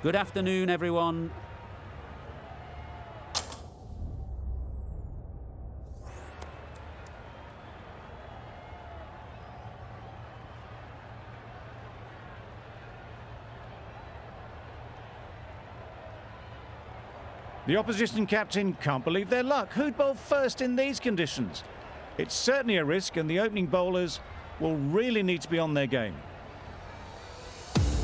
Good afternoon, everyone. The opposition captain can't believe their luck. Who'd bowl first in these conditions? It's certainly a risk, and the opening bowlers will really need to be on their game.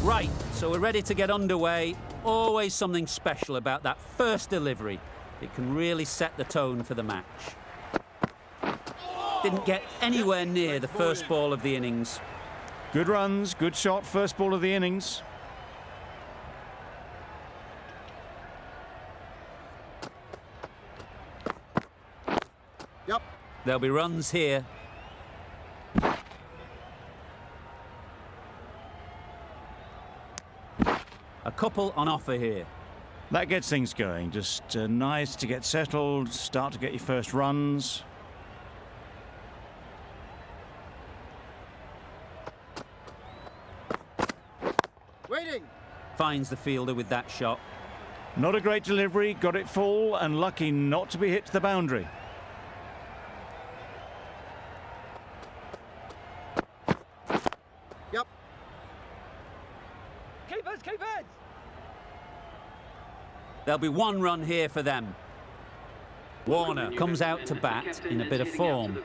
Right, so we're ready to get underway. Always something special about that first delivery. It can really set the tone for the match. Didn't get anywhere near the first ball of the innings. Good runs, good shot, first ball of the innings. Yep. There'll be runs here. A couple on offer here. That gets things going. Just nice to get settled, start to get your first runs. Waiting. Finds the fielder with that shot. Not a great delivery, got it full and lucky not to be hit to the boundary. Yep. Keepers! There'll be one run here for them. Warner comes out to bat in a bit of form,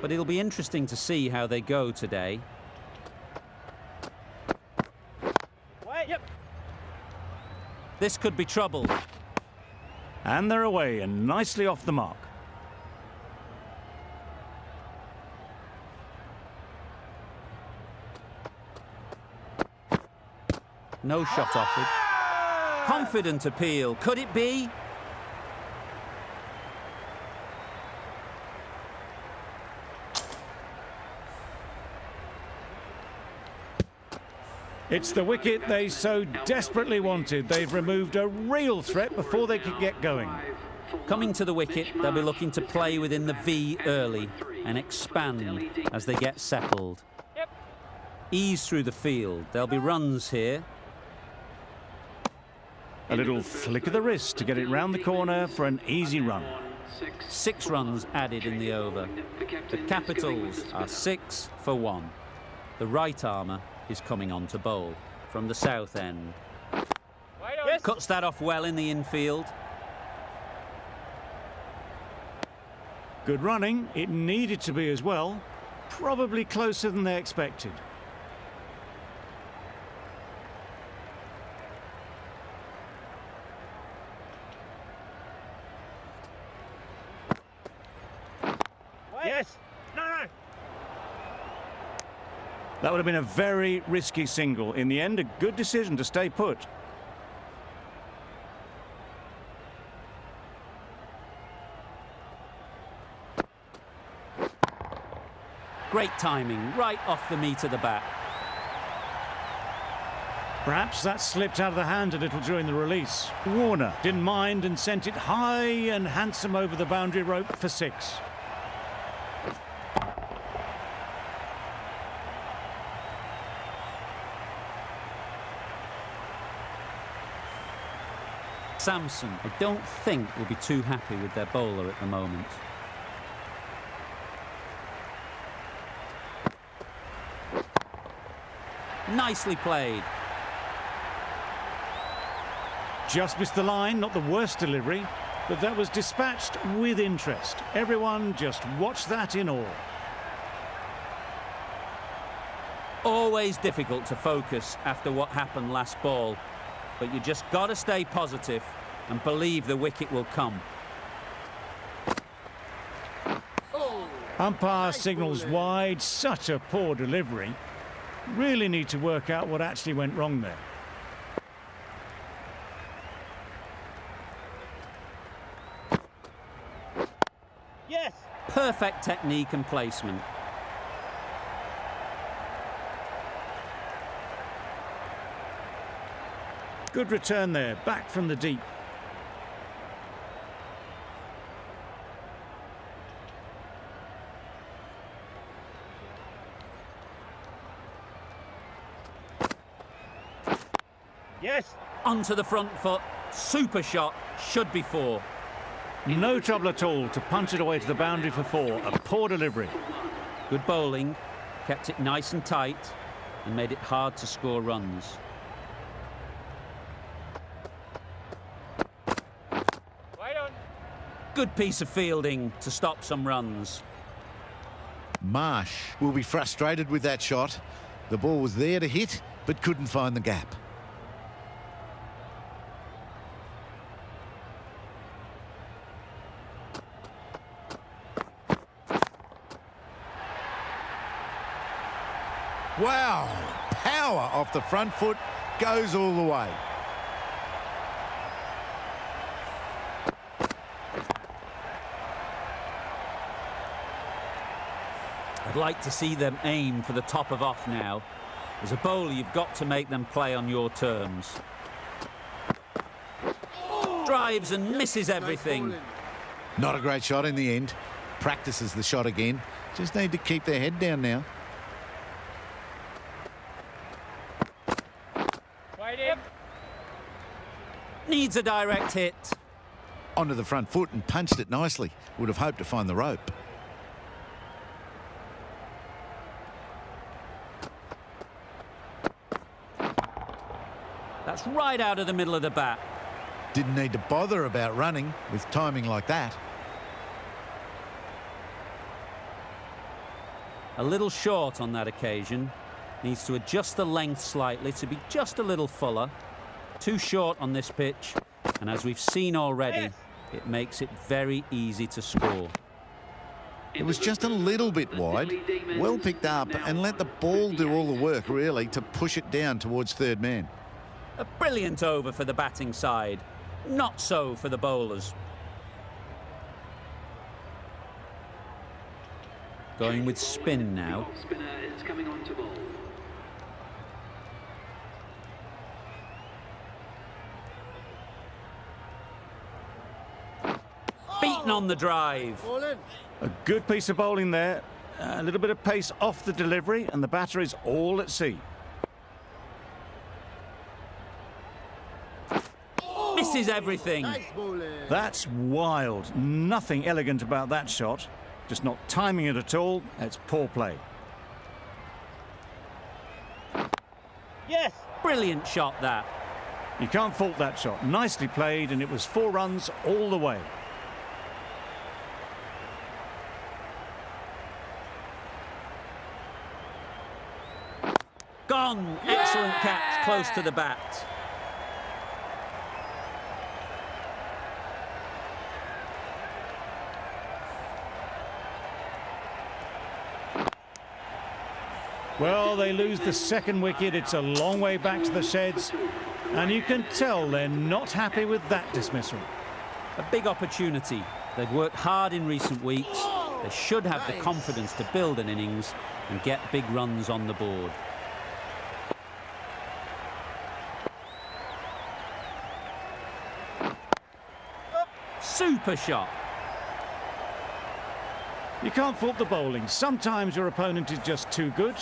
but it'll be interesting to see how they go today. Yep. This could be trouble. And they're away and nicely off the mark. No shot offered. Confident appeal. Could it be? It's the wicket they so desperately wanted. They've removed a real threat before they could get going. Coming to the wicket, they'll be looking to play within the V early and expand as they get settled. Ease through the field. There'll be runs here. A little flick of the wrist to get it round the corner for an easy run. 6 runs added in the over. The Capitals are 6 for 1. The right armour is coming on to bowl from the south end. Cuts that off well in the infield. Good running. It needed to be as well. Probably closer than they expected. Yes. No. That would have been a very risky single. In the end, a good decision to stay put. Great timing, right off the meat of the bat. Perhaps that slipped out of the hand a little during the release. Warner didn't mind and sent it high and handsome over the boundary rope for 6. Samson, I don't think, will be too happy with their bowler at the moment. Nicely played. Just missed the line, not the worst delivery, but that was dispatched with interest. Everyone just watched that in awe. Always difficult to focus after what happened last ball, but you just got to stay positive and believe the wicket will come. Umpire signals wide, such a poor delivery. Really need to work out what actually went wrong there. Yes. Perfect technique and placement. Good return there, back from the deep. Yes. Onto the front foot. Super shot. Should be 4. No trouble at all to punch it away to the boundary for 4. A poor delivery. Good bowling. Kept it nice and tight and made it hard to score runs. Wait on. Good piece of fielding to stop some runs. Marsh will be frustrated with that shot. The ball was there to hit, but couldn't find the gap. Wow, power off the front foot, goes all the way. I'd like to see them aim for the top of off now. As a bowler, you've got to make them play on your terms. Drives and misses everything. Not a great shot in the end. Practices the shot again. Just need to keep their head down now. Needs a direct hit. Onto the front foot and punched it nicely. Would have hoped to find the rope. That's right out of the middle of the bat. Didn't need to bother about running with timing like that. A little short on that occasion. Needs to adjust the length slightly to be just a little fuller. Too short on this pitch, and as we've seen already, it makes it very easy to score. It was just a little bit wide. Well picked up and let the ball do all the work, really, to push it down towards third man. A brilliant over for the batting side. Not so for the bowlers. Going with spin now. Beaten on the drive. A good piece of bowling there. A little bit of pace off the delivery, and the batter is all at sea. Misses everything. That's wild. Nothing elegant about that shot. Just not timing it at all. It's poor play. Yes. Brilliant shot that. You can't fault that shot. Nicely played, and it was 4 runs all the way. Gone. Excellent catch close to the bat. Well, they lose the second wicket. It's a long way back to the sheds, and you can tell they're not happy with that dismissal. A big opportunity. They've worked hard in recent weeks. They should have the confidence to build an innings and get big runs on the board. Super shot. You can't fault the bowling. Sometimes your opponent is just too good.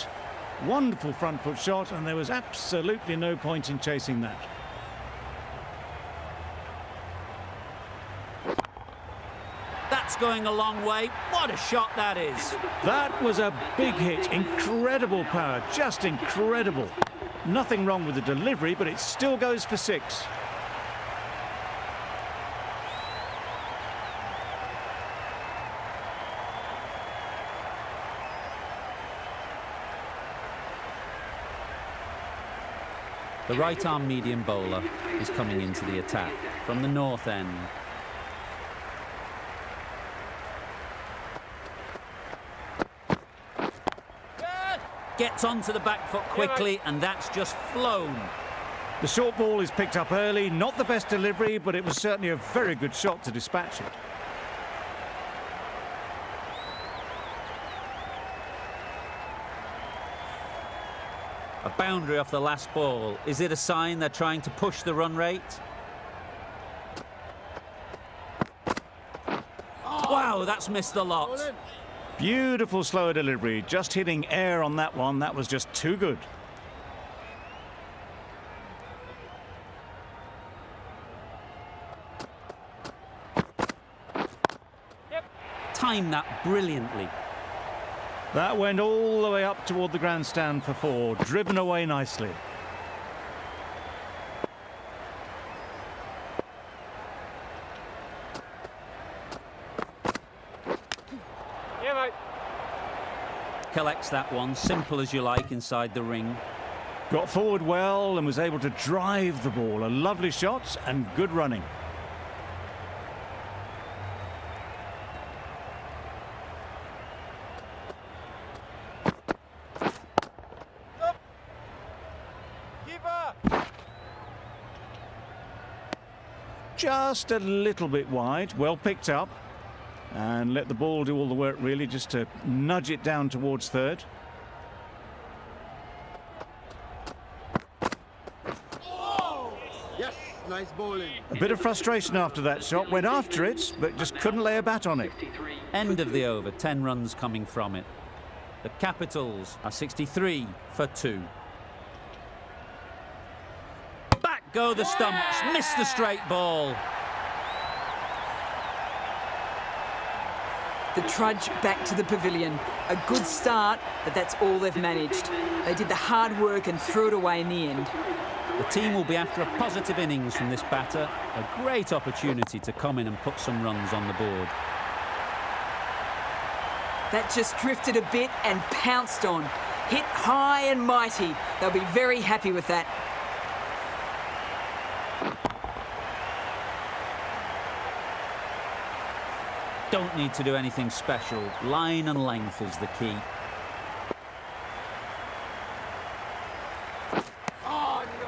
Wonderful front foot shot, and there was absolutely no point in chasing that. That's going a long way. What a shot that is. That was a big hit. Incredible power, just incredible. Nothing wrong with the delivery, but it still goes for 6. The right-arm medium bowler is coming into the attack from the north end. Gets onto the back foot quickly, and that's just flown. The short ball is picked up early. Not the best delivery, but it was certainly a very good shot to dispatch it. A boundary off the last ball. Is it a sign they're trying to push the run rate? Wow, that's missed the lot. Beautiful slower delivery. Just hitting air on that one. That was just too good. Timed that brilliantly. That went all the way up toward the grandstand for 4. Driven away nicely. Yeah, mate. Collects that one, simple as you like, inside the ring. Got forward well and was able to drive the ball. A lovely shot and good running. Just a little bit wide, well picked up, and let the ball do all the work really, just to nudge it down towards third. Yes, nice bowling. A bit of frustration after that shot, went after it, but just couldn't lay a bat on it. End of the over, 10 runs coming from it. The Capitals are 63 for 2. Back go the stumps, missed the straight ball. The trudge back to the pavilion. A good start, but that's all they've managed. They did the hard work and threw it away in the end. The team will be after a positive innings from this batter. A great opportunity to come in and put some runs on the board. That just drifted a bit and pounced on. Hit high and mighty. They'll be very happy with that. Don't need to do anything special. Line and length is the key.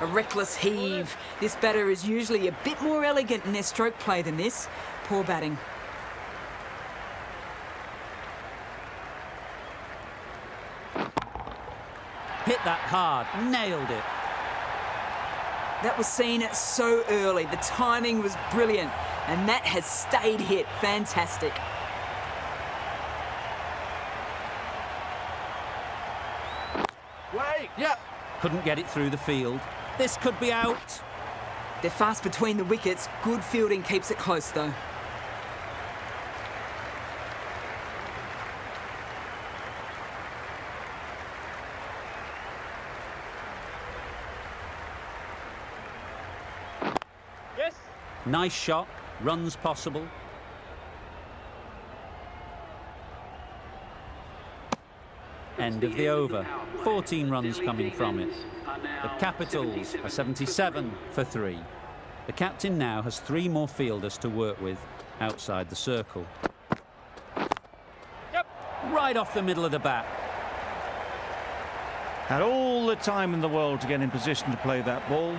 A reckless heave. This batter is usually a bit more elegant in their stroke play than this. Poor batting. Hit that hard, nailed it. That was seen so early. The timing was brilliant. And that has stayed hit. Fantastic. Wait, yeah. Couldn't get it through the field. This could be out. They're fast between the wickets. Good fielding keeps it close, though. Yes. Nice shot, runs possible. End of the over, 14 runs coming from it. The Capitals are 77 for 3. The captain now has 3 more fielders to work with outside the circle. Yep. Right off the middle of the bat. Had all the time in the world to get in position to play that ball.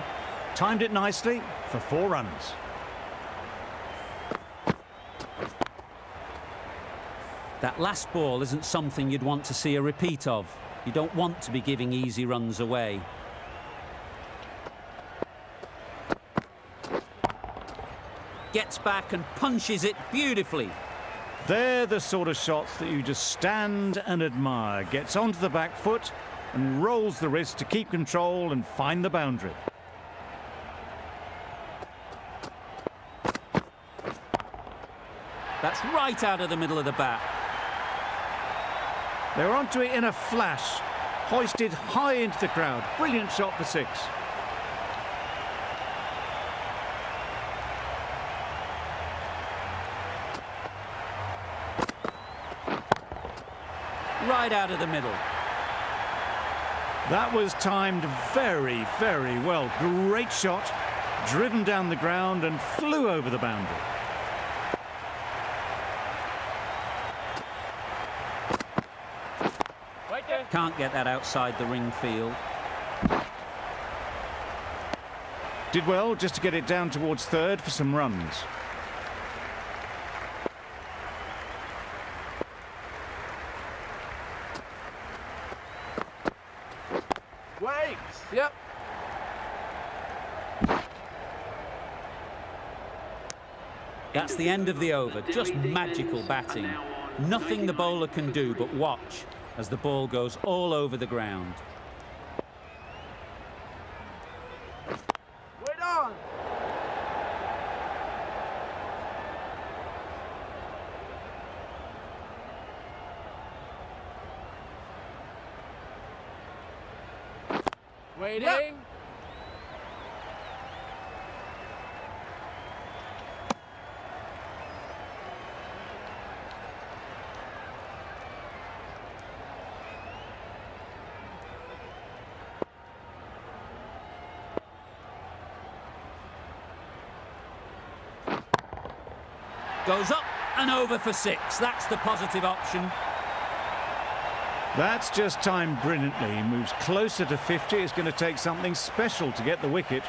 Timed it nicely for 4 runs. That last ball isn't something you'd want to see a repeat of. You don't want to be giving easy runs away. Gets back and punches it beautifully. They're the sort of shots that you just stand and admire. Gets onto the back foot and rolls the wrist to keep control and find the boundary. That's right out of the middle of the bat. They were onto it in a flash. Hoisted high into the crowd. Brilliant shot for 6. Right out of the middle. That was timed very, very well. Great shot. Driven down the ground and flew over the boundary. Right there. Can't get that outside the ring field. Did well just to get it down towards third for some runs. Wait! Yep. That's the end of the over. Just magical batting. Nothing the bowler can do but watch as the ball goes all over the ground. Wait on! Waiting! Yep. Goes up and over for 6. That's the positive option. That's just timed brilliantly. He moves closer to 50. It's going to take something special to get the wicket.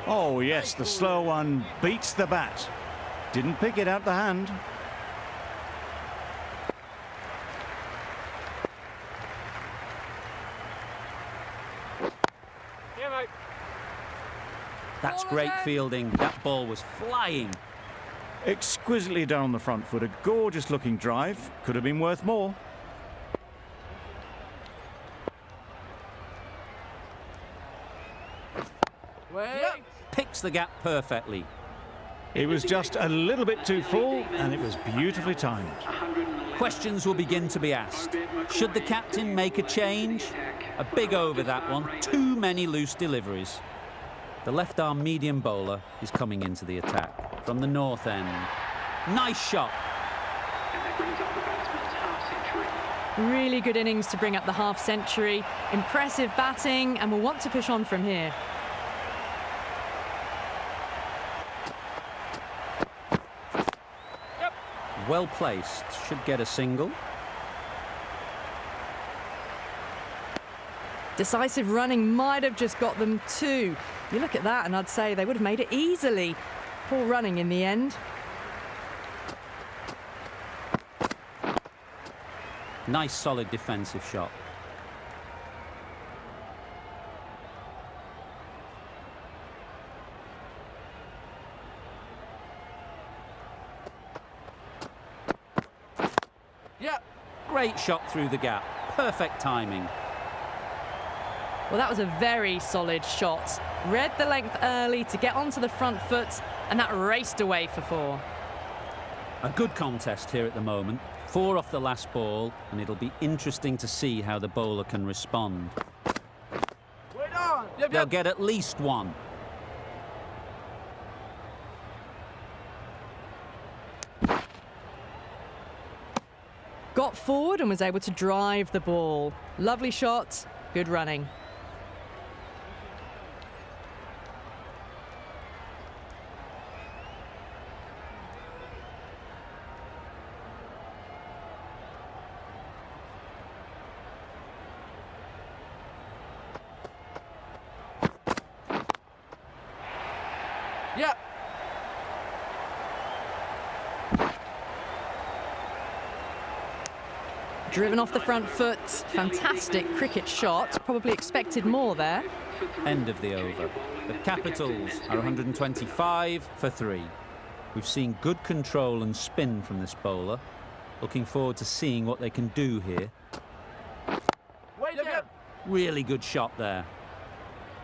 Oh, yes, the slow one beats the bat. Didn't pick it out the hand. Yeah, mate. That's great fielding. That ball was flying. Exquisitely done on the front foot. A gorgeous looking drive. Could have been worth more. Wait! Yep. Picks the gap perfectly. It was just a little bit too full and it was beautifully timed. Questions will begin to be asked. Should the captain make a change? A big over, that one. Too many loose deliveries. The left-arm medium bowler is coming into the attack from the north end. Nice shot. Really good innings to bring up the half-century. Impressive batting, and will want to push on from here. Yep. Well placed. Should get a single. Decisive running might have just got them 2. You look at that and I'd say they would have made it easily. Poor running in the end. Nice solid defensive shot. Yep. Great shot through the gap. Perfect timing. Well, that was a very solid shot. Read the length early to get onto the front foot, and that raced away for 4. A good contest here at the moment. 4 off the last ball, and it'll be interesting to see how the bowler can respond. Wait on! Yep, They'll yep. get at least 1. Got forward and was able to drive the ball. Lovely shot, good running. Yep. Driven off the front foot, fantastic cricket shot. Probably expected more there. End of the over. The Capitals are 125 for 3. We've seen good control and spin from this bowler. Looking forward to seeing what they can do here. Wait, yep. Really good shot there.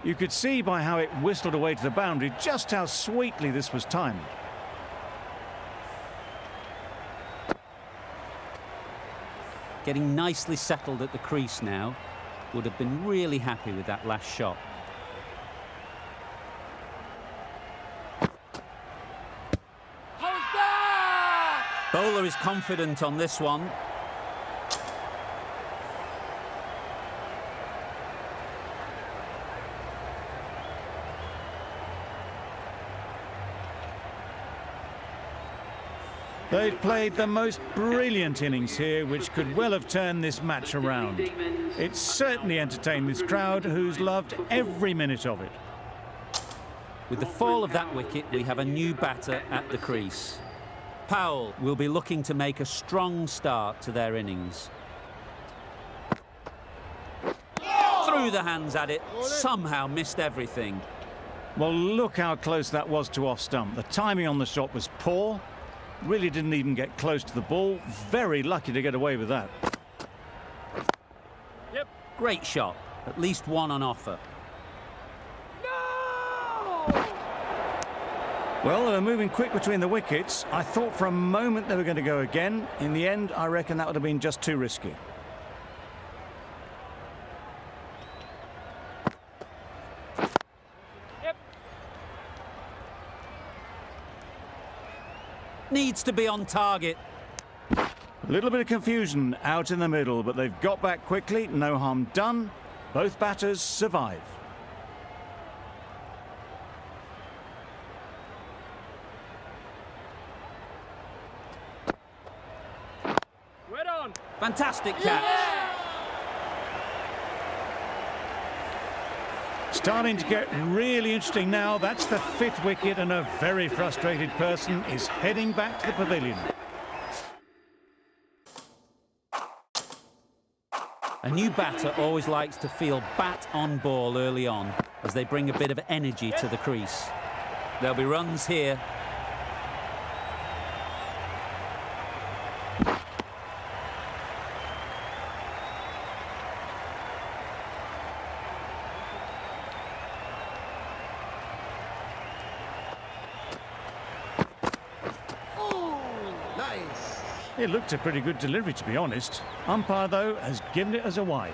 You could see by how it whistled away to the boundary just how sweetly this was timed. Getting nicely settled at the crease now. Would have been really happy with that last shot. Hold that! Bowler is confident on this one. They've played the most brilliant innings here, which could well have turned this match around. It's certainly entertained this crowd, who's loved every minute of it. With the fall of that wicket, we have a new batter at the crease. Powell will be looking to make a strong start to their innings. Through the hands at it, somehow missed everything. Well, look how close that was to off stump. The timing on the shot was poor. Really didn't even get close to the ball. Very lucky to get away with that. Yep. Great shot. At least one on offer. Well, they were moving quick between the wickets. I thought for a moment they were going to go again. In the end, I reckon that would have been just too risky. Needs to be on target. A little bit of confusion out in the middle, but they've got back quickly. No harm done. Both batters survive. Right on. Fantastic catch. Starting to get really interesting now. That's the 5th wicket, and a very frustrated person is heading back to the pavilion. A new batter always likes to feel bat on ball early on, as they bring a bit of energy to the crease. There'll be runs here. It looked a pretty good delivery, to be honest. Umpire, though, has given it as a wide.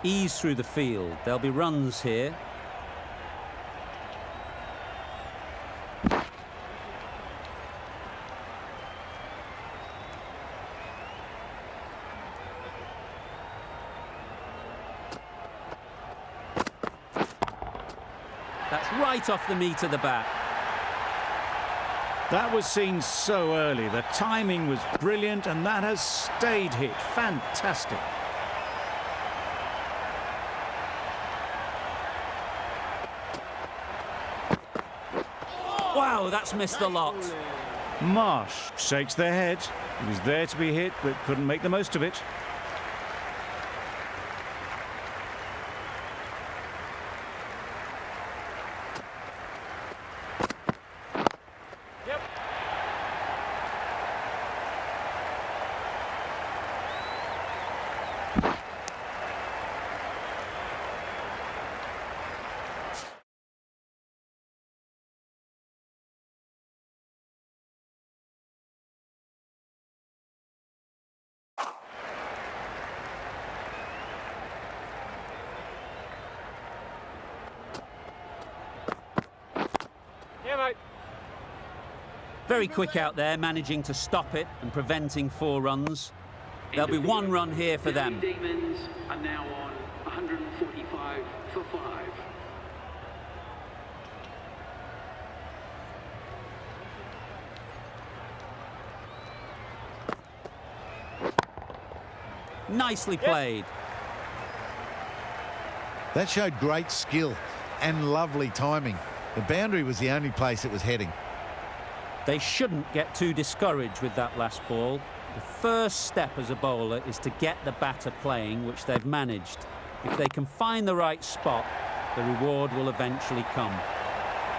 Ease through the field. There'll be runs here. That's right off the meat of the bat. That was seen so early. The timing was brilliant, and that has stayed hit. Fantastic. Wow, that's missed the lot. Marsh shakes their head. He was there to be hit, but couldn't make the most of it. Very quick out there, managing to stop it and preventing 4 runs. There'll be 1 run here for them. Demons are now on 145 for 5. Nicely played. That showed great skill and lovely timing. The boundary was the only place it was heading. They shouldn't get too discouraged with that last ball. The first step as a bowler is to get the batter playing, which they've managed. If they can find the right spot, the reward will eventually come.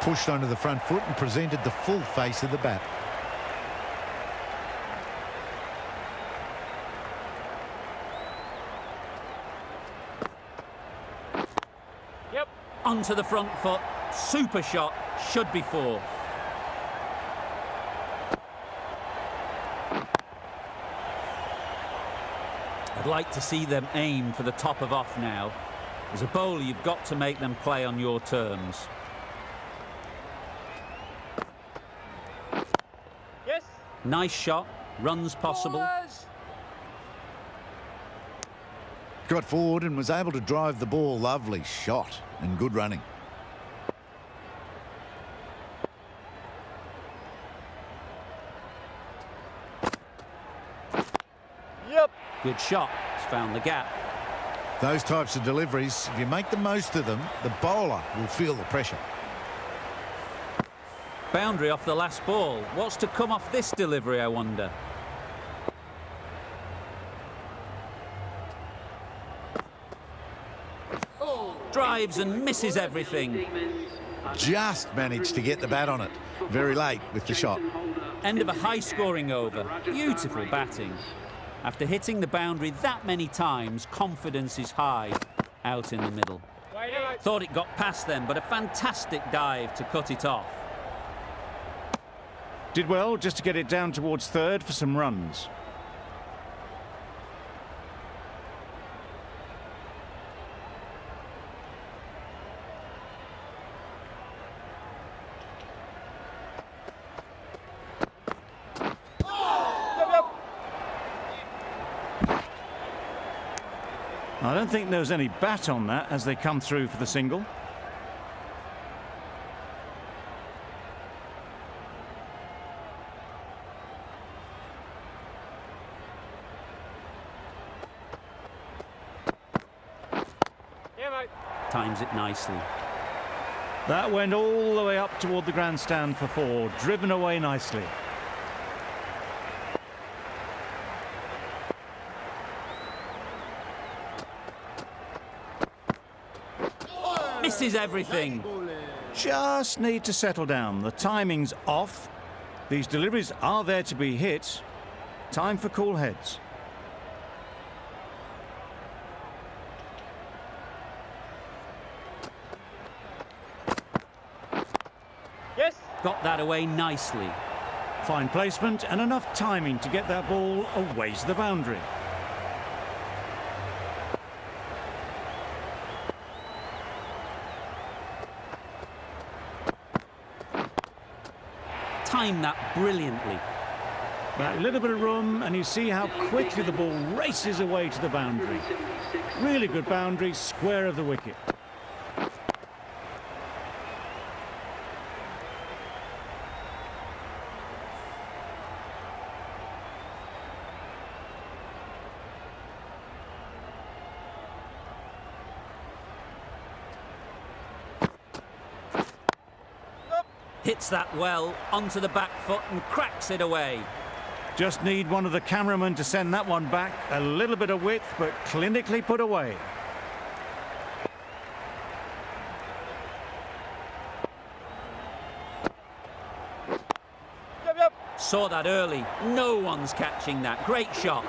Pushed onto the front foot and presented the full face of the bat. Onto the front foot. Super shot. Should be 4. I'd like to see them aim for the top of off now. As a bowler, you've got to make them play on your terms. Yes. Nice shot. Runs possible. Got forward and was able to drive the ball. Lovely shot and good running. Yep. Good shot. He's found the gap. Those types of deliveries, if you make the most of them, the bowler will feel the pressure. Boundary off the last ball. What's to come off this delivery, I wonder? Drives and misses everything. Just managed to get the bat on it. Very late with the shot. End of a high-scoring over. Beautiful batting. After hitting the boundary that many times, confidence is high. Out in the middle. Thought it got past them, but a fantastic dive to cut it off. Did well just to get it down towards third for some runs. I don't think there was any bat on that as they come through for the single. Yeah, mate. Times it nicely. That went all the way up toward the grandstand for 4, driven away nicely. Misses everything. Just need to settle down. The timing's off. These deliveries are there to be hit. Time for cool heads. Yes. Got that away nicely. Fine placement and enough timing to get that ball away to the boundary. Timed that brilliantly. That little bit of room and you see how quickly the ball races away to the boundary. Really good boundary, square of the wicket. Hits that well onto the back foot and cracks it away. Just need one of the cameramen to send that one back. A little bit of width, but clinically put away. Yep. Saw that early. No one's catching that. Great shot.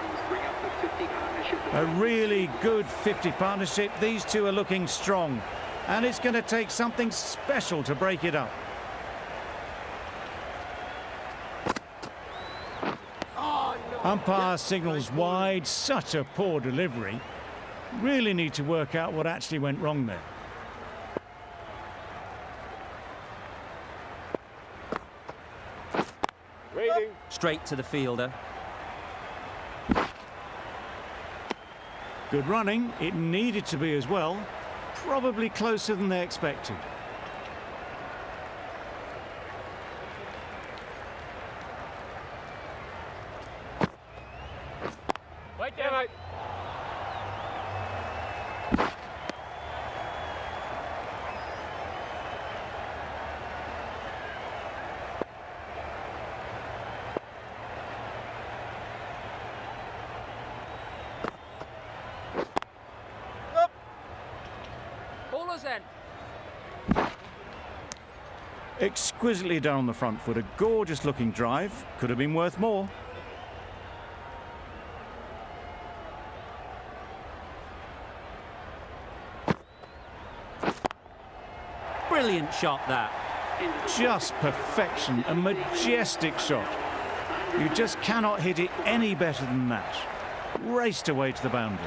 A really good 50 partnership. These two are looking strong. And it's going to take something special to break it up. Umpire signals wide. Such a poor delivery. Really need to work out what actually went wrong there. Waiting. Straight to the fielder. Good running. It needed to be as well. Probably closer than they expected. Wait there, mate. Up. Ballers in. Exquisitely done on the front foot. A gorgeous looking drive. Could have been worth more. Brilliant shot that. Just perfection. A majestic shot. You just cannot hit it any better than that. Raced away to the boundary.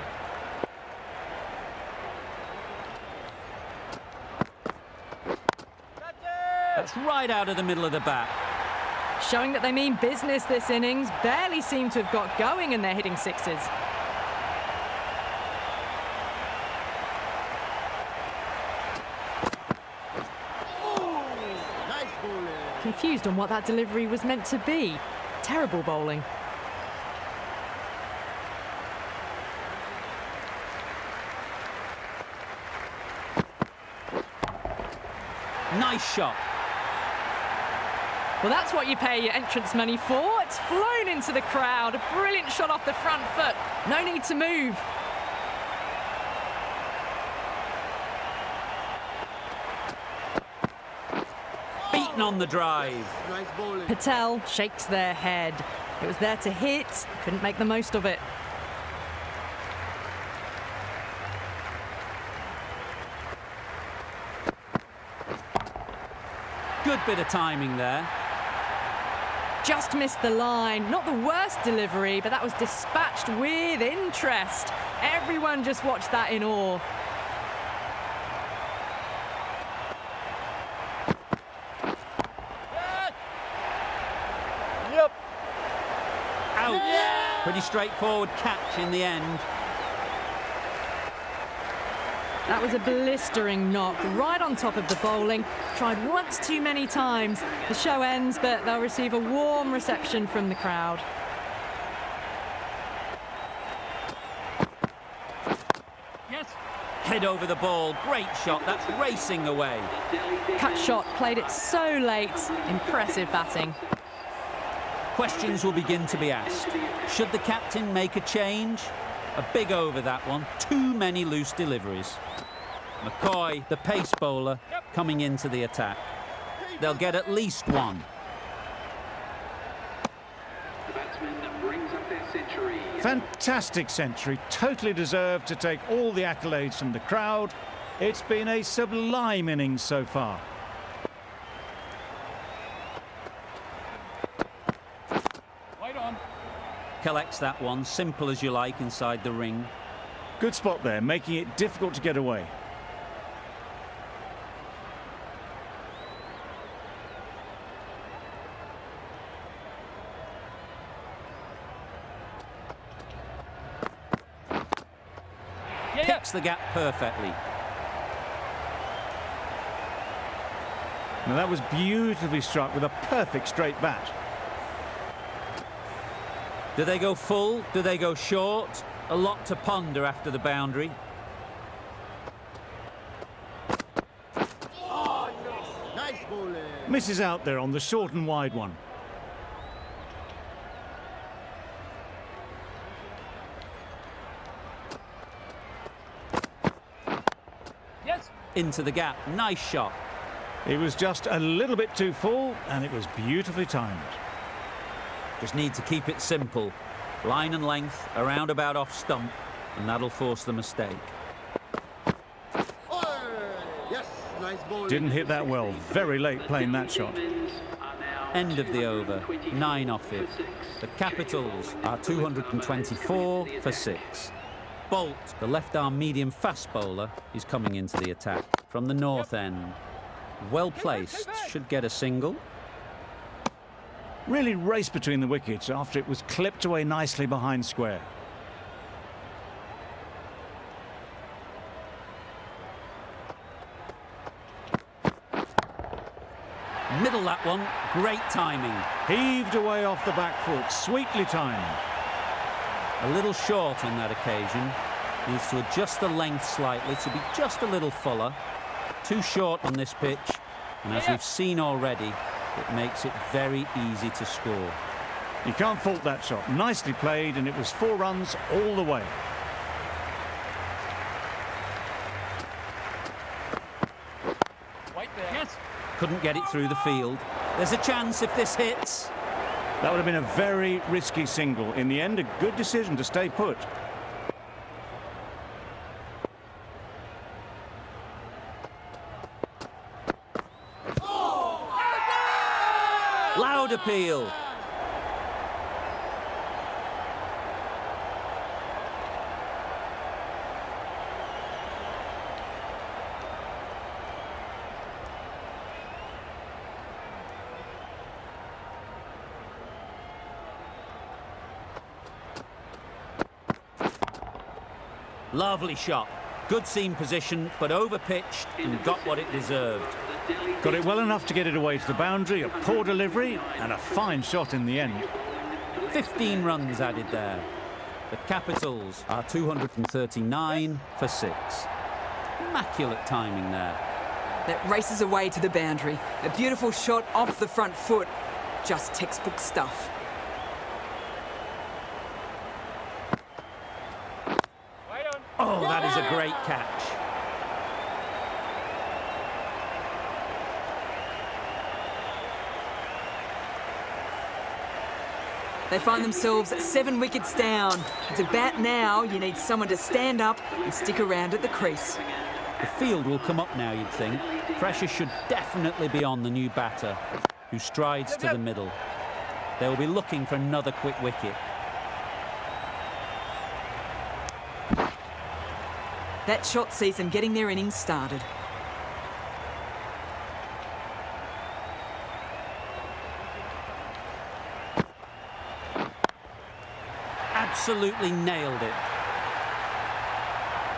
That's right out of the middle of the bat. Showing that they mean business this innings. Barely seem to have got going and they're hitting sixes. confused on what that delivery was meant to be. Terrible bowling. Nice shot. Well, that's what you pay your entrance money for. It's flown into the crowd. A brilliant shot off the front foot. No need to move. Beaten on the drive. Patel shakes their head. It was there to hit, couldn't make the most of it. Good bit of timing there. Just missed the line. Not the worst delivery, but that was dispatched with interest. Everyone just watched that in awe. Yep. Out. Pretty straightforward catch in the end. That was a blistering knock right on top of the bowling. Tried once too many times. The show ends, but they'll receive a warm reception from the crowd. Yes. Head over the ball. Great shot. That's racing away. Cut shot, played it so late. Impressive batting. Questions will begin to be asked. Should the captain make a change? A big over that one. Too many loose deliveries. McCoy, the pace bowler, coming into the attack. They'll get at least one. The batsman brings up their century. Fantastic century, totally deserved to take all the accolades from the crowd. It's been a sublime innings so far. Wide on. Collects that one, simple as you like, inside the ring. Good spot there, making it difficult to get away. Picks the gap perfectly. Now that was beautifully struck with a perfect straight bat. Do they go full? Do they go short? A lot to ponder after the boundary. Misses out there on the short and wide one. Yes. Into the gap. Nice shot. It was just a little bit too full and it was beautifully timed. Just need to keep it simple. Line and length, around about off stump, and that'll force the mistake. Didn't hit that well. Very late playing that shot. End of the over. 9 off it. The Capitals are 224 for 6. Bolt, the left-arm medium fast bowler, is coming into the attack from the north end. Well placed, should get a single. Really raced between the wickets after it was clipped away nicely behind square. Middle that one, great timing. Heaved away off the back foot, sweetly timed. A little short on that occasion. Needs to adjust the length slightly to be just a little fuller. Too short on this pitch, and as we've seen already, it makes it very easy to score. You can't fault that shot. Nicely played, and it was 4 runs all the way. Right there. Yes. Couldn't get it through the field. There's a chance if this hits. That would have been a very risky single. In the end, a good decision to stay put. Loud appeal. Lovely shot. Good seam position, but over-pitched and got what it deserved. Got it well enough to get it away to the boundary, a poor delivery and a fine shot in the end. 15 runs added there. The Capitals are 239 for 6. Immaculate timing there. That races away to the boundary. A beautiful shot off the front foot. Just textbook stuff. Oh, that is a great catch. They find themselves 7 wickets down. It's about now you need someone to stand up and stick around at the crease. The field will come up now, you'd think. Pressure should definitely be on the new batter, who strides to the middle. They'll be looking for another quick wicket. That shot sees them getting their innings started. Absolutely nailed it.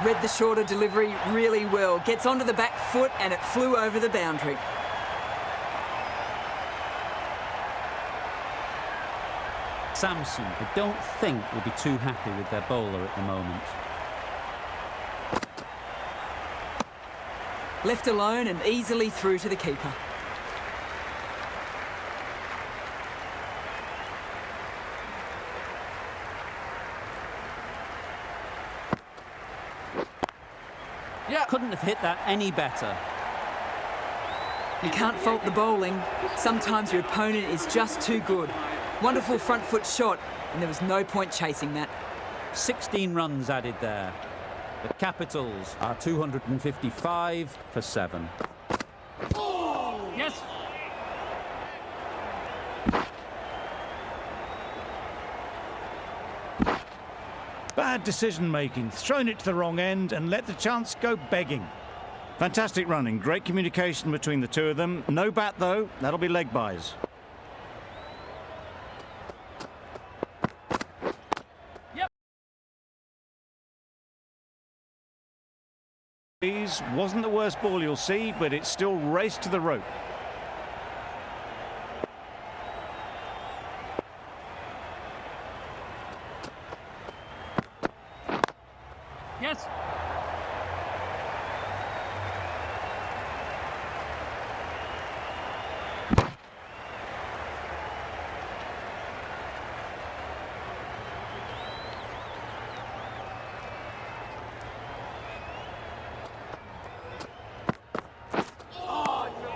Read the shorter delivery really well. Gets onto the back foot and it flew over the boundary. Samson, I don't think, will be too happy with their bowler at the moment. Left alone and easily through to the keeper. Couldn't have hit that any better. You can't fault the bowling. Sometimes your opponent is just too good. Wonderful front foot shot, and there was no point chasing that. 16 runs added there. The Capitals are 255 for 7. Yes. Bad decision-making, thrown it to the wrong end and let the chance go begging. Fantastic running, great communication between the two of them. No bat, though. That'll be leg byes. Yep. Wasn't the worst ball you'll see, but it still raced to the rope. Yes.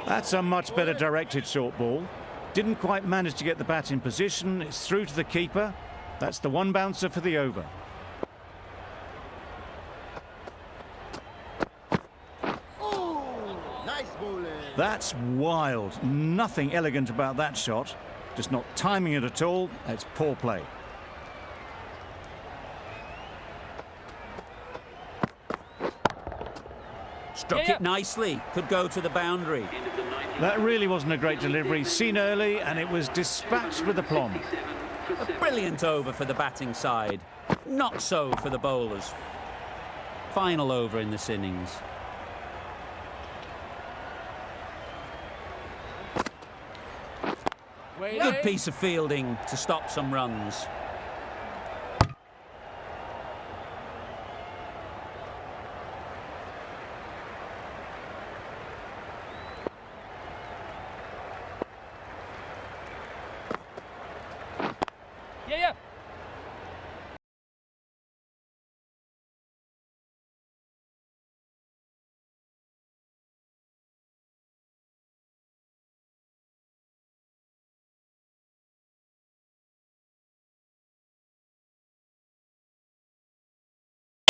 That's a much better directed short ball. Didn't quite manage to get the bat in position. It's through to the keeper. That's the one bouncer for the over. That's wild. Nothing elegant about that shot. Just not timing it at all. It's poor play. Struck it nicely. Could go to the boundary. That really wasn't a great delivery. Seen early, and it was dispatched with aplomb. A brilliant over for the batting side. Not so for the bowlers. Final over in this innings. Good piece of fielding to stop some runs. Yeah.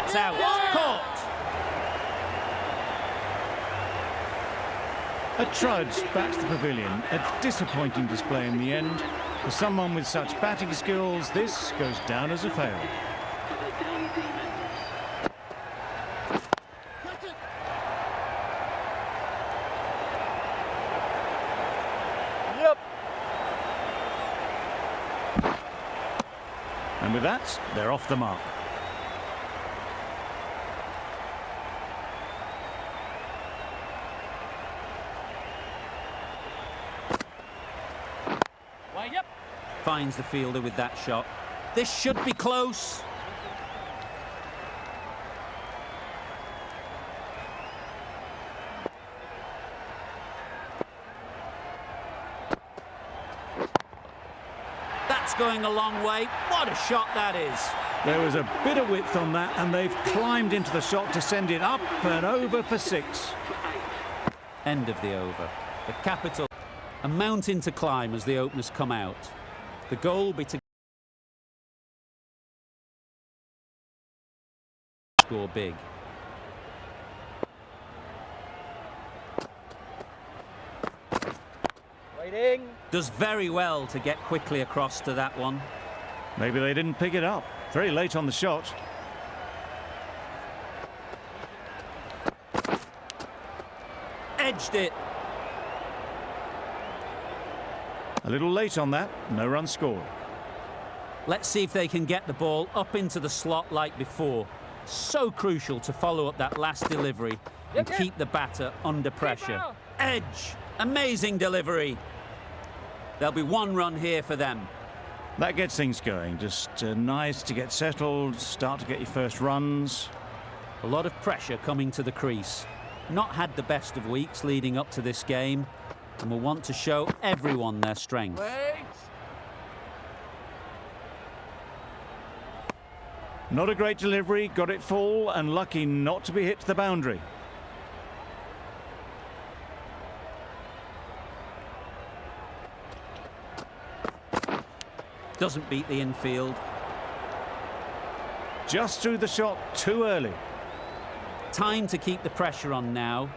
It's out. Caught. A trudge back to the pavilion. A disappointing display in the end. For someone with such batting skills, this goes down as a fail. Yep. And with that, they're off the mark. finds the fielder with that shot. This should be close. That's going a long way. What a shot that is. There was a bit of width on that, and they've climbed into the shot to send it up and over for 6. End of the over. The capital, a mountain to climb as the openers come out. The goal will be to score big. Waiting. Does very well to get quickly across to that one. Maybe they didn't pick it up. Very late on the shot. Edged it. A little late on that. No run scored. Let's see if they can get the ball up into the slot like before. So crucial to follow up that last delivery and keep the batter under pressure. Edge. Amazing delivery. There'll be 1 run here for them. That gets things going. Just nice to get settled, start to get your first runs. A lot of pressure coming to the crease. Not had the best of weeks leading up to this game, and will want to show everyone their strength. Wait. Not a great delivery, got it full and lucky not to be hit to the boundary. Doesn't beat the infield. Just threw the shot too early. Time to keep the pressure on now.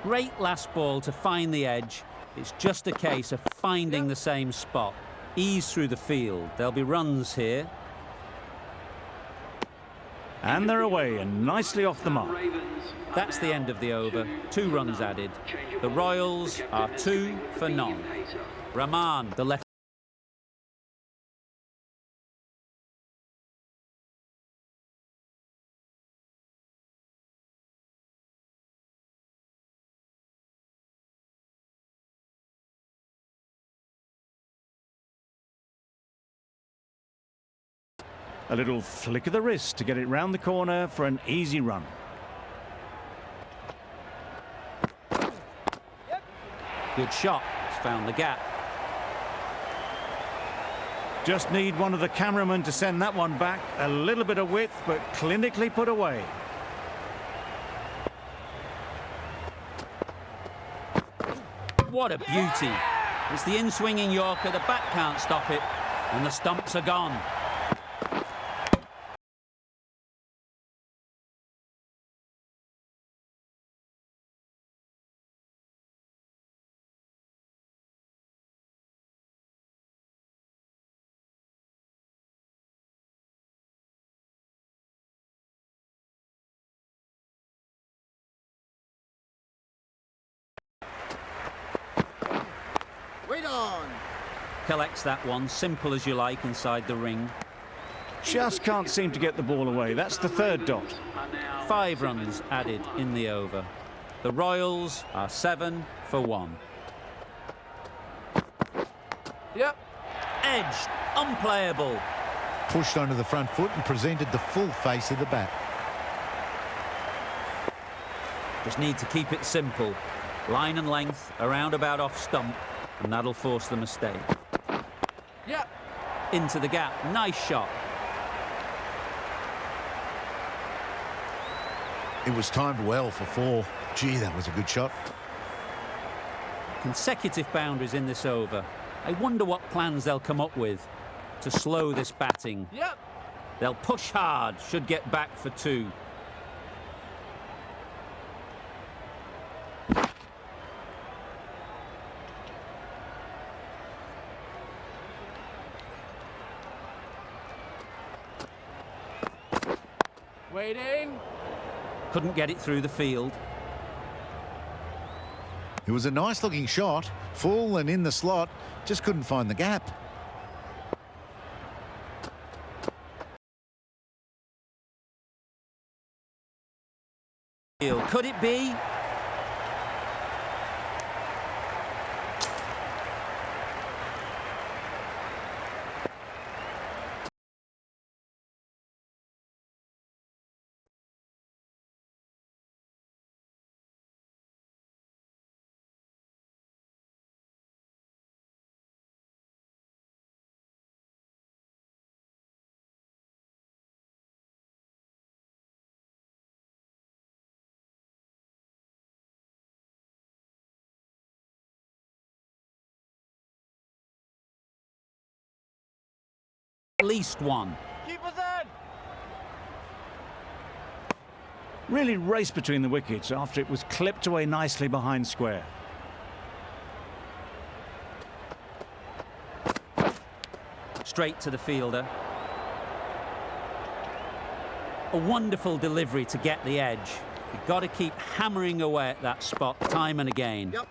Great last ball to find the edge. It's just a case of finding the same spot. Ease through the field. There'll be runs here. And they're away and nicely off the mark. That's the end of the over. 2 runs added. The Royals are 2 for none. Rahman, the left. A little flick of the wrist to get it round the corner for an easy run. Good shot. It's found the gap. Just need one of the cameramen to send that one back. A little bit of width, but clinically put away. What a beauty. It's the in-swinging Yorker. The bat can't stop it. And the stumps are gone. Wait on. Collects that one, simple as you like, inside the ring. Just can't seem to get the ball away. That's the 3rd dot. 5 runs added in the over. The Royals are 7 for 1. Yep. Edged, unplayable. Pushed onto the front foot and presented the full face of the bat. Just need to keep it simple. Line and length, around about off stump, and that'll force the mistake. Yep. Into the gap, nice shot. It was timed well for 4. Gee, that was a good shot. Consecutive boundaries in this over. I wonder what plans they'll come up with to slow this batting. Yep. They'll push hard, should get back for 2. Waiting. Couldn't get it through the field. It was a nice looking shot, full and in the slot, just couldn't find the gap. Could it be? least one. Keep us in. Really raced between the wickets after it was clipped away nicely behind square. Straight to the fielder. A wonderful delivery to get the edge. You've got to keep hammering away at that spot time and again. Yep.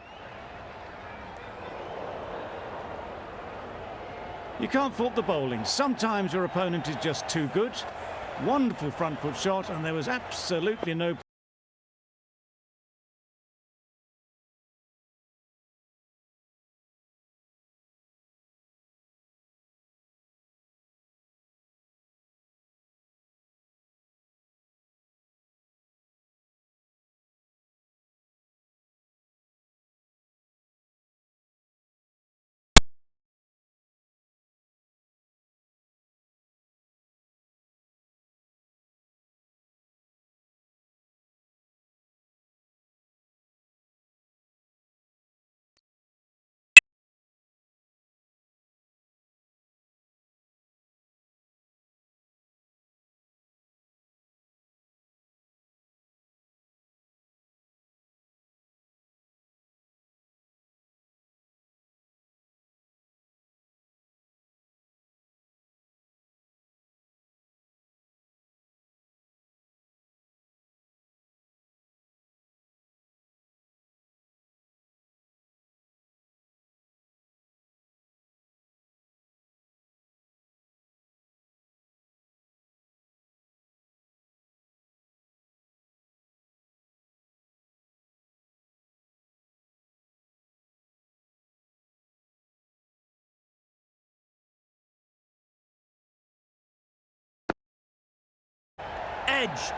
You can't fault the bowling. Sometimes your opponent is just too good. Wonderful front foot shot, and there was absolutely no... Edged.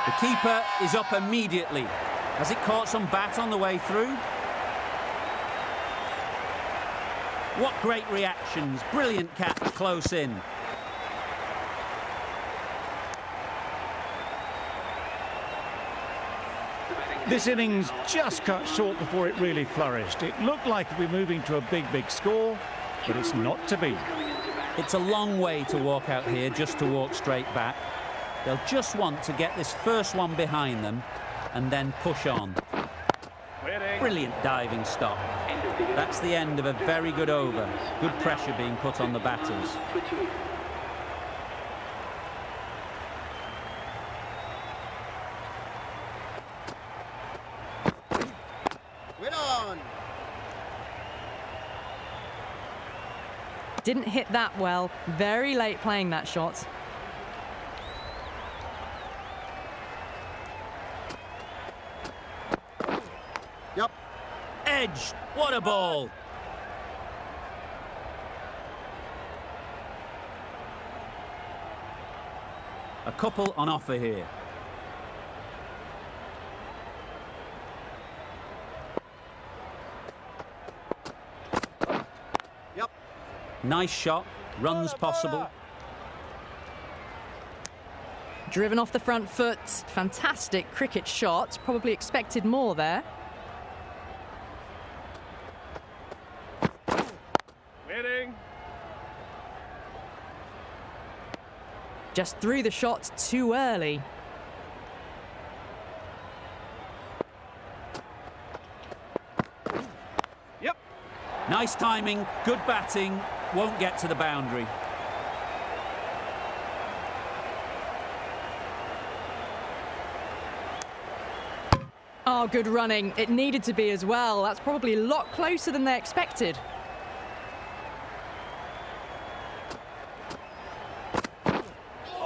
The keeper is up immediately. Has it caught some bat on the way through? What great reactions. Brilliant catch close in. This innings just cut short before it really flourished. It looked like it would be moving to a big score, but it's not to be. It's a long way to walk out here just to walk straight back. They'll just want to get this first one behind them and then push on. Brilliant diving stop. That's the end of a very good over. Good pressure being put on the batters. Didn't hit that well. Very late playing that shot. Yep. Edged. What a ball. A couple on offer here. Nice shot, runs possible. Driven off the front foot. Fantastic cricket shot. Probably expected more there. Waiting. Just threw the shot too early. Yep. Nice timing, good batting. Won't get to the boundary. Oh, good running. It needed to be as well. That's probably a lot closer than they expected.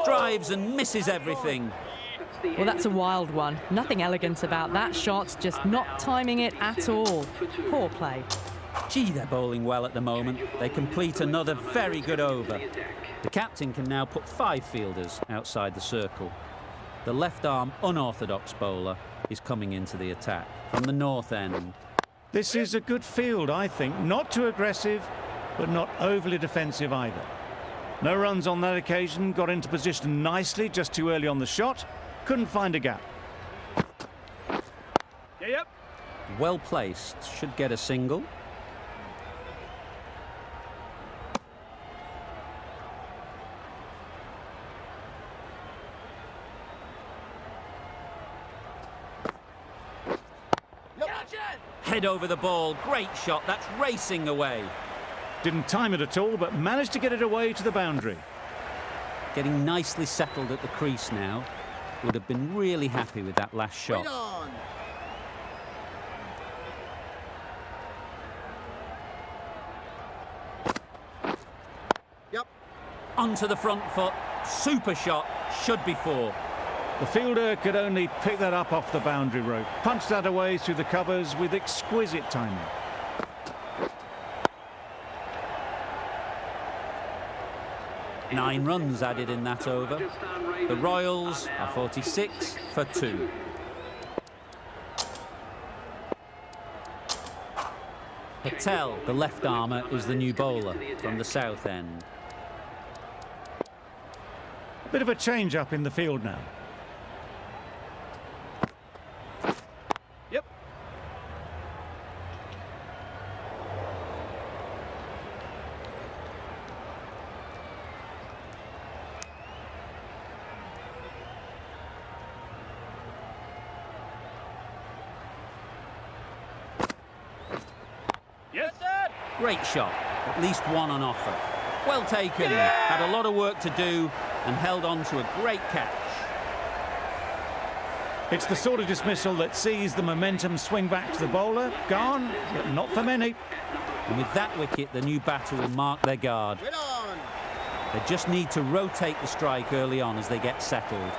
Drives and misses everything. Well, that's a wild one. Nothing elegant about that shot, just not timing it at all. Poor play. Gee, they're bowling well at the moment. They complete another very good over. The captain can now put 5 fielders outside the circle. The left-arm unorthodox bowler is coming into the attack from the north end. This is a good field, I think. Not too aggressive, but not overly defensive either. No runs on that occasion. Got into position nicely, just too early on the shot. Couldn't find a gap. Yep. Well placed. Should get a single. Head over the ball. Great shot. That's racing away. Didn't time it at all, but managed to get it away to the boundary. Getting nicely settled at the crease now. Would have been really happy with that last shot. Wait on. Yep. Onto the front foot. Super shot. Should be 4. The fielder could only pick that up off the boundary rope. Punched that away through the covers with exquisite timing. Nine runs added in that over. The Royals are 46 for 2. Patel, the left armour, is the new bowler from the south end. A bit of a change up in the field now. Yep. Yes, Dad. Great shot, at least one on offer. Well taken, had a lot of work to do and held on to a great catch. It's the sort of dismissal that sees the momentum swing back to the bowler. Gone, but not for many. And with that wicket, the new batter will mark their guard. Wait on. They just need to rotate the strike early on as they get settled.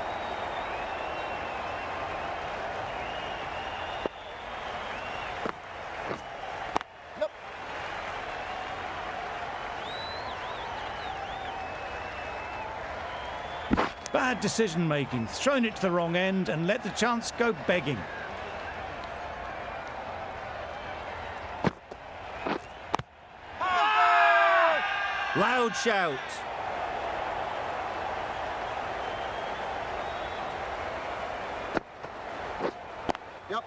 Yep. Bad decision-making, thrown it to the wrong end and let the chance go begging. Loud shout. Yep.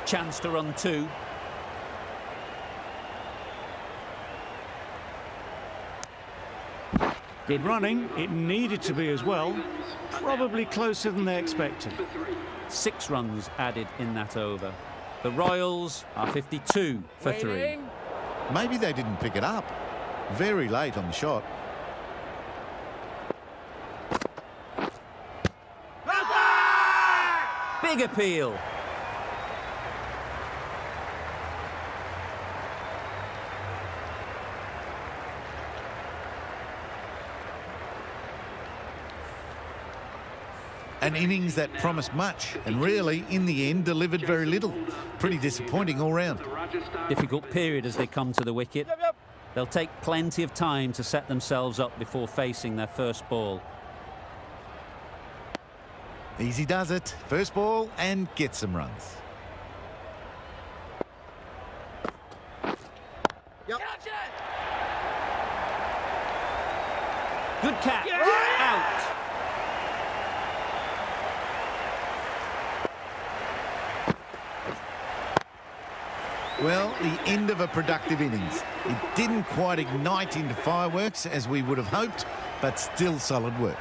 Chance to run 2. Good running, it needed to be as well. Probably closer than they expected. 6 runs added in that over. The Royals are 52 for 3. Waiting. Maybe they didn't pick it up. Very late on the shot. Big appeal. An innings that promised much and really, in the end, delivered very little. Pretty disappointing all round. Difficult period as they come to the wicket. Yep, yep. They'll take plenty of time to set themselves up before facing their first ball. Easy does it. First ball and get some runs. Yep. Good catch. Out. Well, the end of a productive innings. It didn't quite ignite into fireworks as we would have hoped, but still solid work.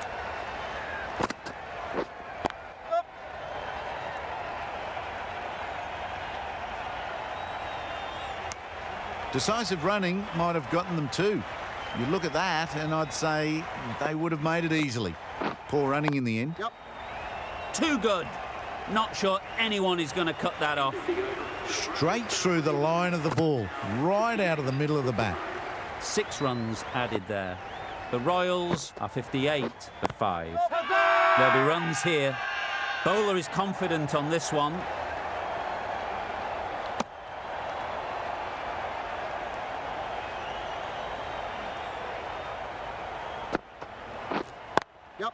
Decisive running might have gotten them too. You look at that and I'd say they would have made it easily. Poor running in the end. Yep. Too good. Not sure anyone is going to cut that off. Straight through the line of the ball, right out of the middle of the bat. 6 runs added there. The Royals are 58 for 5. There'll be runs here. Bowler is confident on this one. Yep.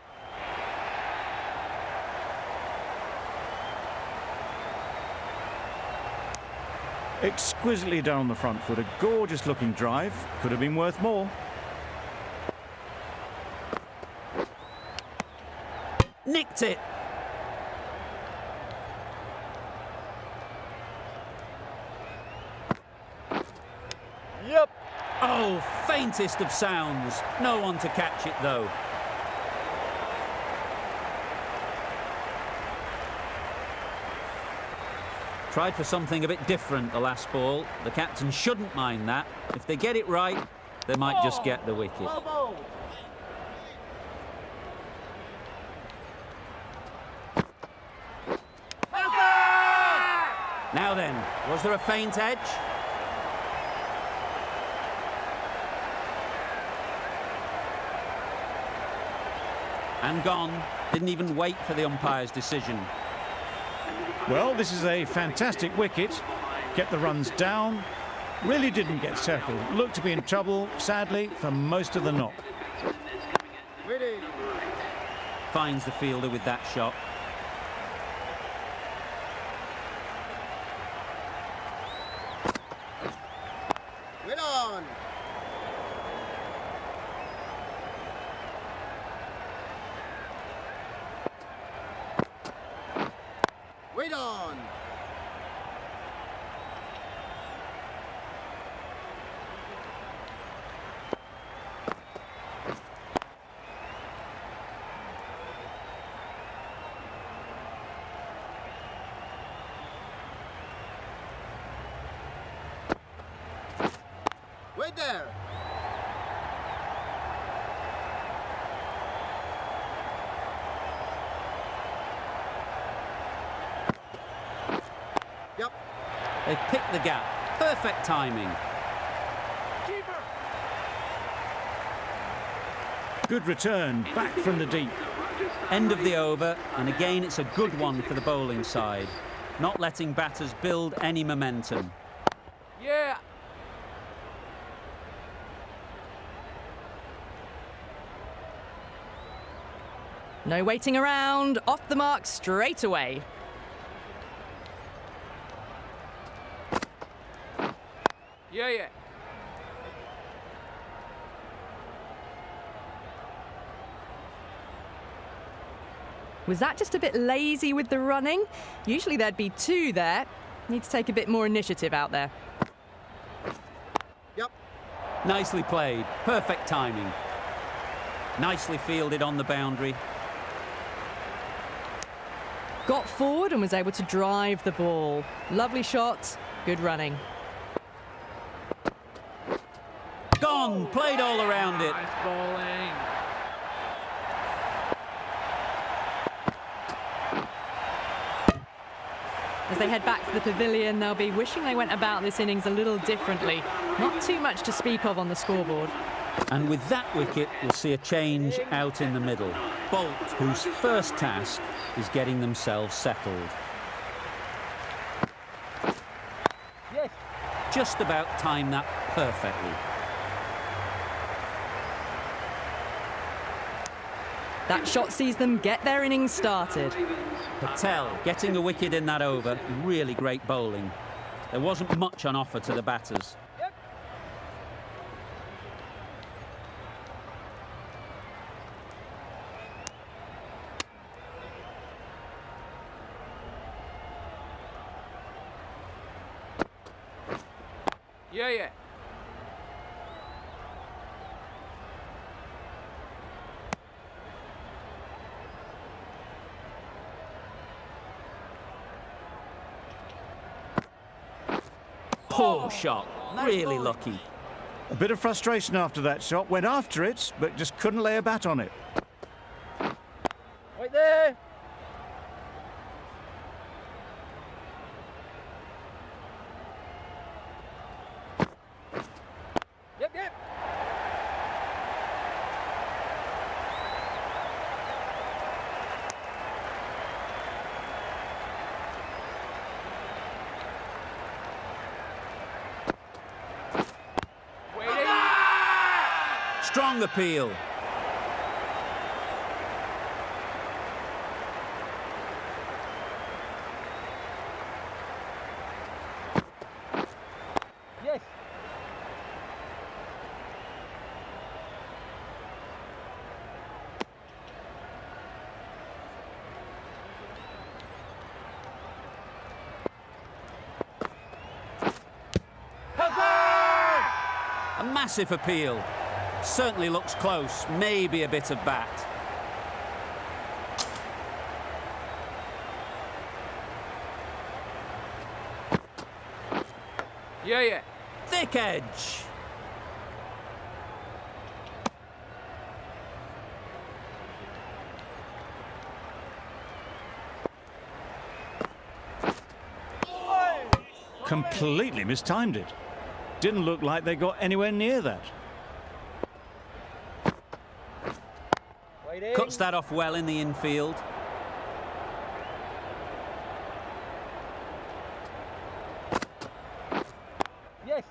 Exquisitely done on the front foot. A gorgeous looking drive. Could have been worth more. Nicked it. Yep. Oh, faintest of sounds. No one to catch it though. Tried for something a bit different the last ball. The captain shouldn't mind that. If they get it right, they might just get the wicket. Now then, was there a feint edge? And gone. Didn't even wait for the umpire's decision. Well, this is a fantastic wicket. Kept the runs down. Really didn't get settled. Looked to be in trouble, sadly, for most of the knock. Finds the fielder with that shot. Wait on. Wait on. Wait there. Yep. They've picked the gap. Perfect timing. Good return, back from the deep. End of the over, and again it's a good one for the bowling side. Not letting batters build any momentum. Yeah. No waiting around, off the mark straight away. Yeah. Was that just a bit lazy with the running? Usually there'd be two there. Need to take a bit more initiative out there. Yep. Nicely played. Perfect timing. Nicely fielded on the boundary. Got forward and was able to drive the ball. Lovely shot, good running. Gone! Played all around it. Nice bowling. As they head back to the pavilion, they'll be wishing they went about this innings a little differently. Not too much to speak of on the scoreboard. And with that wicket, we'll see a change out in the middle. Bolt, whose first task is getting themselves settled. Yes. Just about timed that perfectly. That shot sees them get their innings started. Patel getting a wicket in that over. Really great bowling. There wasn't much on offer to the batters. Yeah. Poor shot. Really lucky. A bit of frustration after that shot. Went after it, but just couldn't lay a bat on it. Right there. Yep. Strong appeal. Yes. A massive appeal. Certainly looks close. Maybe a bit of bat. Yeah, yeah. Thick edge. Completely mistimed it. Didn't look like they got anywhere near that. Waiting. Cuts that off well in the infield. Yes.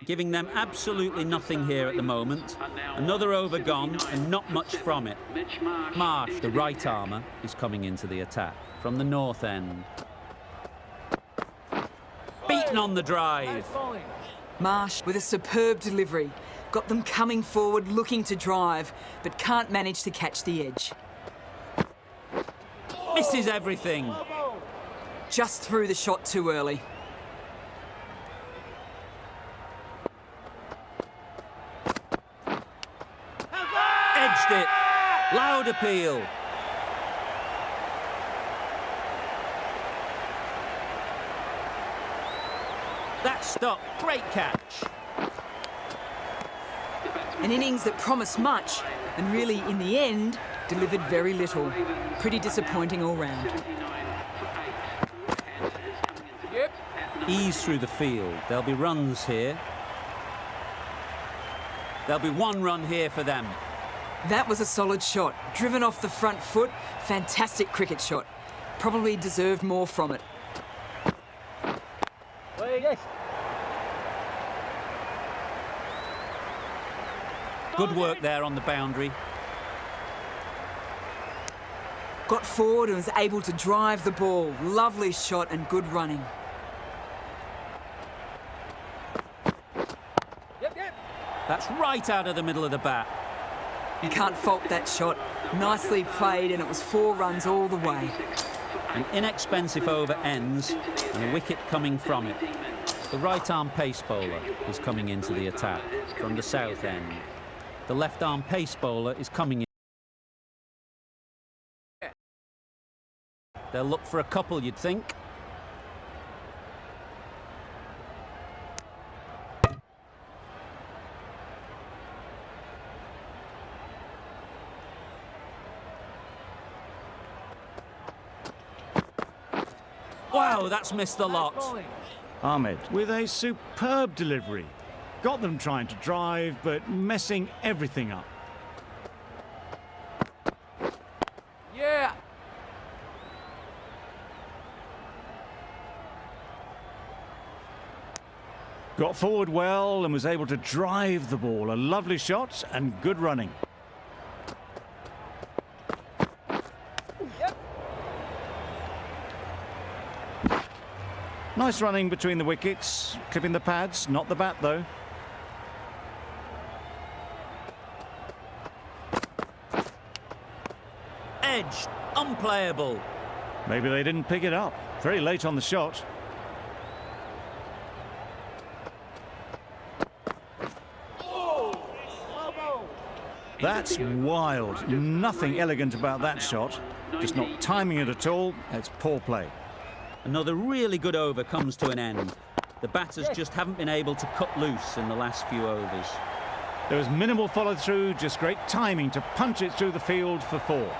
Giving them absolutely nothing here at the moment. Another over gone and not much from it. Marsh, the right armour, is coming into the attack from the north end. Beaten on the drive. Fine. Marsh with a superb delivery. Got them coming forward looking to drive, but can't manage to catch the edge. Misses everything. Just threw the shot too early. Edged it. Loud appeal. That stop. Great catch. An innings that promised much, and really, in the end, delivered very little. Pretty disappointing all round. Yep. Ease through the field. There'll be runs here. There'll be one run here for them. That was a solid shot. Driven off the front foot. Fantastic cricket shot. Probably deserved more from it. Wait, yes. Good work there on the boundary. Got forward and was able to drive the ball. Lovely shot and good running. Yep, yep. That's right out of the middle of the bat. You can't fault that shot. Nicely played, and it was 4 runs all the way. An inexpensive over ends and a wicket coming from it. The right-arm pace bowler is coming into the attack from the south end. The left-arm pace bowler is coming in. They'll look for a couple, you'd think. Wow, that's missed the lot. Fine. Ahmed with a superb delivery. Got them trying to drive, but messing everything up. Yeah. Got forward well and was able to drive the ball. A lovely shot and good running. Nice running between the wickets, clipping the pads, not the bat though. Edged, unplayable. Maybe they didn't pick it up. Very late on the shot. That's wild. Nothing elegant about that shot. Just not timing it at all. It's poor play. Another really good over comes to an end. The batters just haven't been able to cut loose in the last few overs. There was minimal follow-through, just great timing to punch it through the field for 4.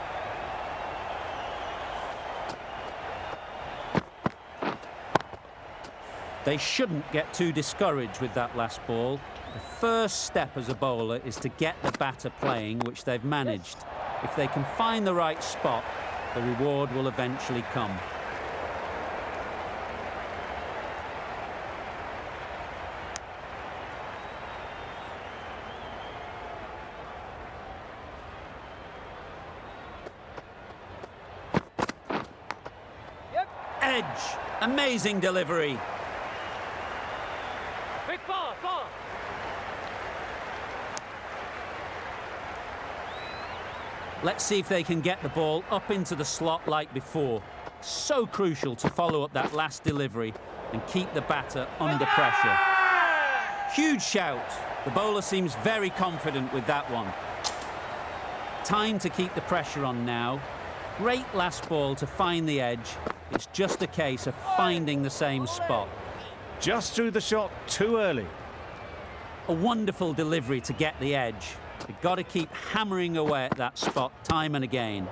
They shouldn't get too discouraged with that last ball. The first step as a bowler is to get the batter playing, which they've managed. If they can find the right spot, the reward will eventually come. Edge, amazing delivery. Big ball, ball. Let's see if they can get the ball up into the slot like before. So crucial to follow up that last delivery and keep the batter under pressure. Huge shout. The bowler seems very confident with that one. time to keep the pressure on now. Great last ball to find the edge. It's just a case of finding the same spot. Just threw the shot too early. A wonderful delivery to get the edge. They've got to keep hammering away at that spot time and again.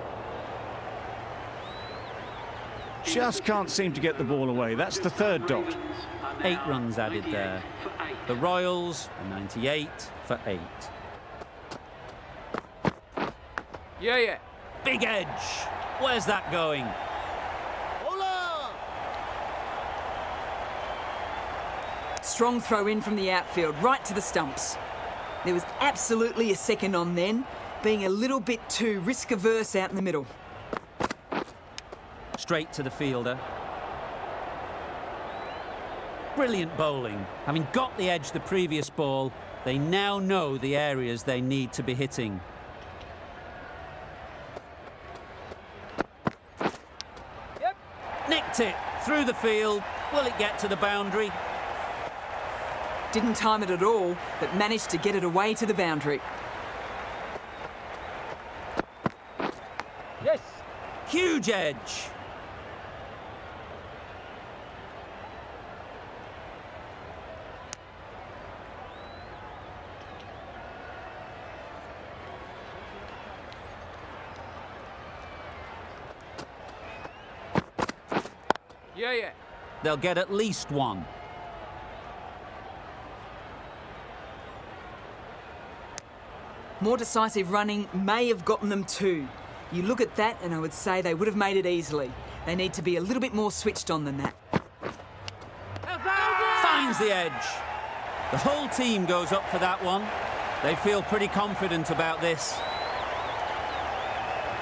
Just can't seem to get the ball away. That's the third dot. 8 runs added there. The Royals, 98 for 8. Yeah. Big edge. Where's that going? Strong throw in from the outfield, right to the stumps. There was absolutely a second on then, being a little bit too risk-averse out in the middle. Straight to the fielder. Brilliant bowling. Having got the edge the previous ball, they now know the areas they need to be hitting. Yep. Nicked it through the field. Will it get to the boundary? Didn't time it at all, but managed to get it away to the boundary. Yes. Huge edge. Yeah. They'll get at least one. More decisive running may have gotten them 2. You look at that and I would say they would have made it easily. They need to be a little bit more switched on than that. Finds the edge. The whole team goes up for that one. They feel pretty confident about this.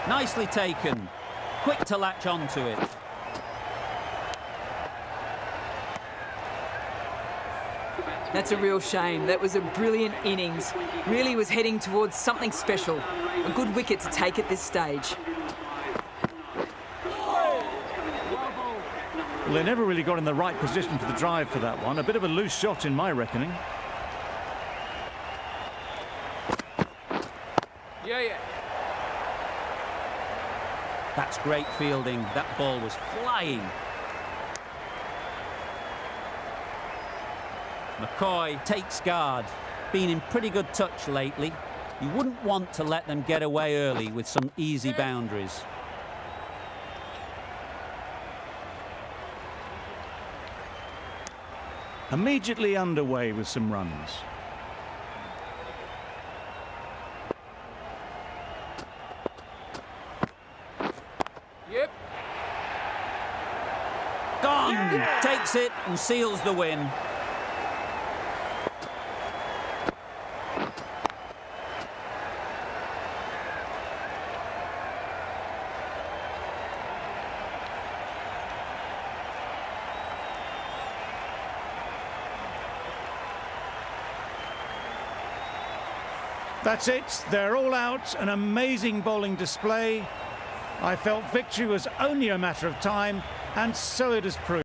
Nicely taken. Quick to latch onto it. That's a real shame. That was a brilliant innings. Really was heading towards something special. A good wicket to take at this stage. Well, they never really got in the right position for the drive for that one. A bit of a loose shot in my reckoning. Yeah. That's great fielding. That ball was flying. McCoy takes guard. Been in pretty good touch lately. You wouldn't want to let them get away early with some easy boundaries. Immediately underway with some runs. Yep. Gone! Takes it and seals the win. That's it. They're all out. An amazing bowling display. I felt victory was only a matter of time, and so it has proved.